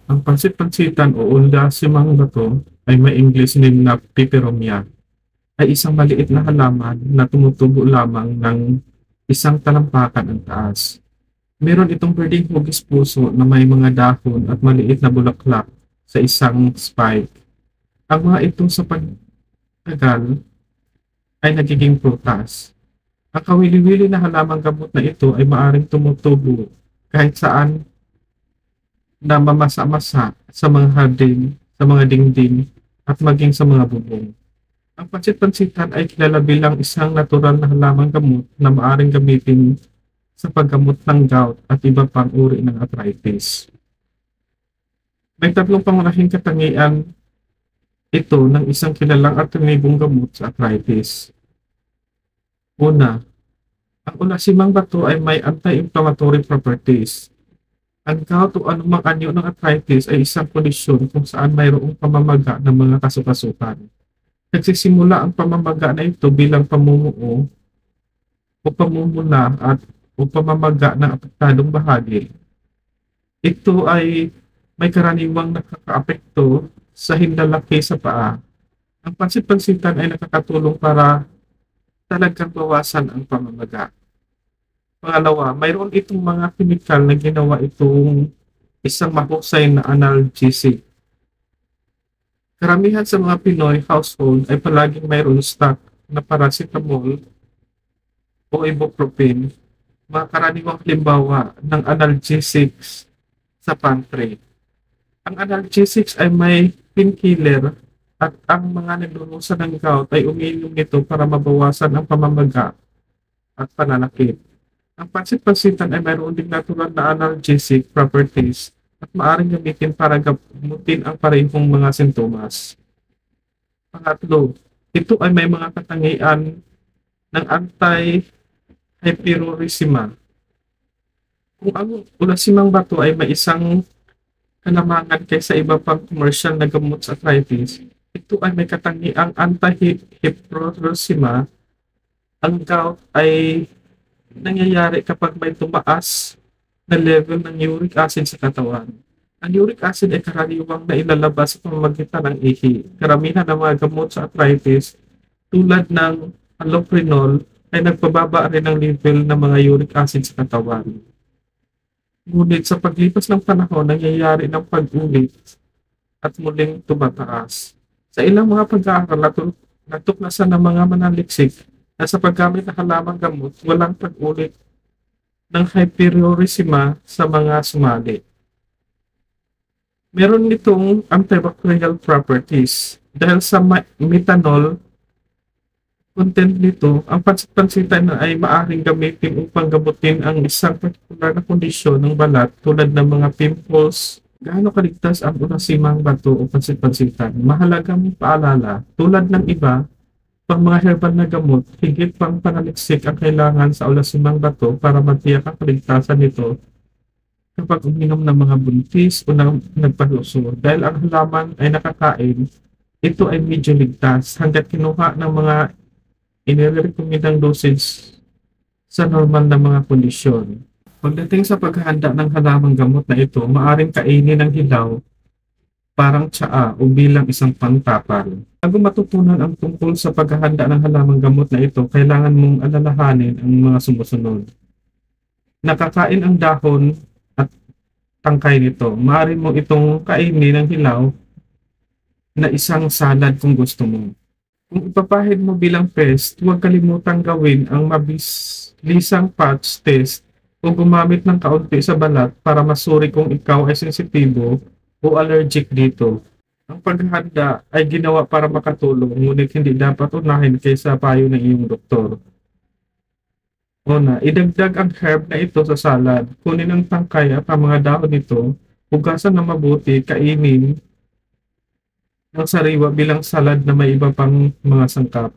Ang pansit-pansitan o ulasimang bato ay may English name na peperomia, ay isang maliit na halaman na tumutubo lamang ng isang talampakan ang taas. Meron itong pwedeng hugis puso na may mga dahon at maliit na bulaklak sa isang spike. Ang mga ito sa pagtagal ay nagiging prutas. Ang kawili-wili na halamang gamot na ito ay maaring tumutubo kahit saan na mamasa-masa sa mga hardin, sa mga dingding, at maging sa mga bubong. Ang pansit-pansitan ay kilala bilang isang natural na halamang gamot na maaring gamitin sa paggamot ng gout at iba pang uri ng arthritis. May tatlong pangunahing katangian ito ng isang kilalang alternatibong gamot sa arthritis. Una, ang ulasimang bato ay may anti-inflammatory properties. Ang gout o anumang anyo ng arthritis ay isang kondisyon kung saan mayroong pamamaga ng mga kasukasutan. Nagsisimula ang pamamaga na ito bilang pamumuo o pamumula o pamamaga ng apektadong bahagi. Ito ay may karaniwang nakakaapekto sa hindalaki sa paa. Ang pansit-pansitan ay nakakatulong para talagang bawasan ang pamamaga. Pangalawa, mayroon itong mga kemikal na ginawa itong isang mahusay na analgesic. Karamihan sa mga Pinoy household ay palaging mayroon stock na paracetamol o ibuprofen, mga karaniwang halimbawa ng analgesics sa pantry. Ang analgesics ay may painkiller at ang mga nagdurusa ng gout ay umiinom nito para mabawasan ang pamamaga at pananakit. Ang pansit-pansitan ay mayroon ding natural na analgesic properties at maaaring gamitin para gamutin ang parehong mga sintomas. Pangatlo, ito ay may mga katangian ng anti-hyperuricemia. Kung ang ulasimang bato ay may isang kalamangan kaysa iba pang commercial na gamot sa arthritis, ito ay may katangiang anti-hyperuricemia. Ang gout ay nangyayari kapag may tumaas na level ng uric acid sa katawan. Ang uric acid ay karaniwang na ilalabas sa pamamagitan ng ihi. Karamihan ng mga gamot sa arthritis tulad ng allopurinol ay nagpababa rin ang level ng mga uric acid sa katawan. Ngunit sa paglipas ng panahon, nangyayari ng pag-ulit at muling tumataas. Sa ilang mga pag-aaral, natuklasan ng mga manaliksik na sa paggamit ng halamang gamot, walang pag-ulit ng hyperuricemia sa mga sumali. Meron nitong antibacterial properties. Dahil sa methanol content nito, ang pansit-pansitan ay maaaring gamitin upang gamutin ang isang partikular na kondisyon ng balat tulad ng mga pimples. Gaano kaligtas ang ulasimang bato o pansit-pansitan? Mahalagang paalala, tulad ng iba, pang mga herbal na gamot, higit pang panaliksik ang kailangan sa ulasimang bato para matiyak ang kaligtasan nito kapag uminom ng mga buntis o nagpaluso. Dahil ang halaman ay nakakain, ito ay medyo ligtas hanggat kinuha ng mga inirekomendang dosage sa normal na mga kondisyon. Pagdating sa paghahanda ng halamang gamot na ito, maaaring kainin ng hilaw parang tsaa o bilang isang pangtapal. Bago matutunan ang tungkol sa paghahanda ng halamang gamot na ito, kailangan mong alalahanin ang mga sumusunod. Nakakain ang dahon at tangkay nito. Maaari mo itong kainin ng hilaw na isang salad kung gusto mo. Kung ipapahid mo bilang pest, huwag kalimutang gawin ang mabilisang patch test o gumamit ng kaunti sa balat para masuri kung ikaw ay sensitibo o allergic dito. Ang paghahanda ay ginawa para makatulong, ngunit hindi dapat unahin kaysa payo ng iyong doktor. Una, idagdag ang herb na ito sa salad. Kunin ang tangkay at ang mga dahon nito, hugasan na mabuti, kainin ng sariwa bilang salad na may iba pang mga sangkap.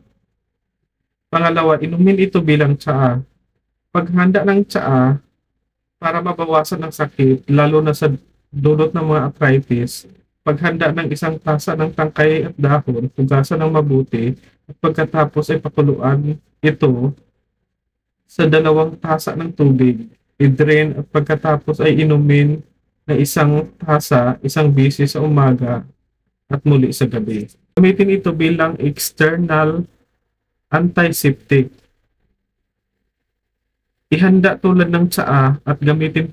Pangalawa, inumin ito bilang tsaa. Paghanda ng tsaa para mabawasan ang sakit, lalo na sa dulot ng mga arthritis, paghanda ng isang tasa ng tangkay at dahon, hugasan ng mabuti, at pagkatapos ay pakuluan ito sa 2 tasa ng tubig, i-drain at pagkatapos ay inumin na isang tasa, isang beses sa umaga at muli sa gabi. Gamitin ito bilang external antiseptic. Ihanda tulad ng tsaa at gamitin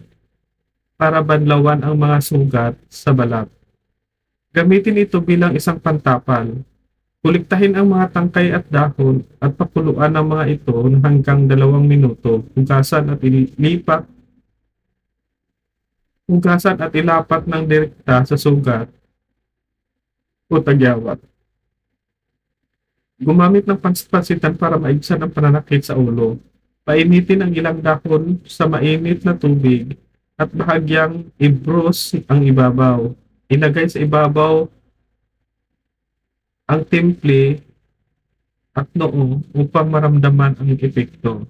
para banlawan ang mga sugat sa balat. Gamitin ito bilang isang pantapan. Kuliktahin ang mga tangkay at dahon at pakuluan ang mga ito ng hanggang 2 minuto. Hugasan at ilapat ng direkta sa sugat o tagyawat. Gumamit ng pansitan para maibsan ang pananakit sa ulo. Painitin ang ilang dahon sa mainit na tubig at bahagyang i-bruise ang ibabaw. Ilagay sa ibabaw ang timple at noo upang maramdaman ang epekto.